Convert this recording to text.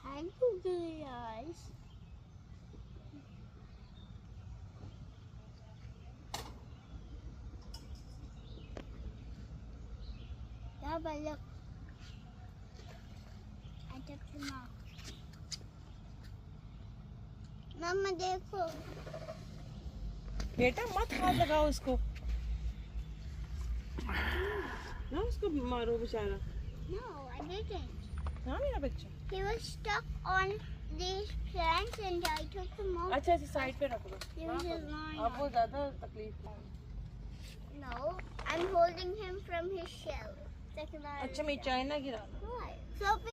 Hi, googly eyes. Yeah, but look. I took him out. मम्मा देखो. बेटा मत हाथ लगाओ उसको ना उसको मारो बेचारा. No, I didn't. हाँ मेरा बच्चा. He was stuck on these plants and I took him out. अच्छा ऐसे साइड पे रख दो. He was just lying अब वो on. ज़्यादा तकलीफ है. No, I'm holding him from his shell. अच्छा मैं चाइना गिरा. Why? So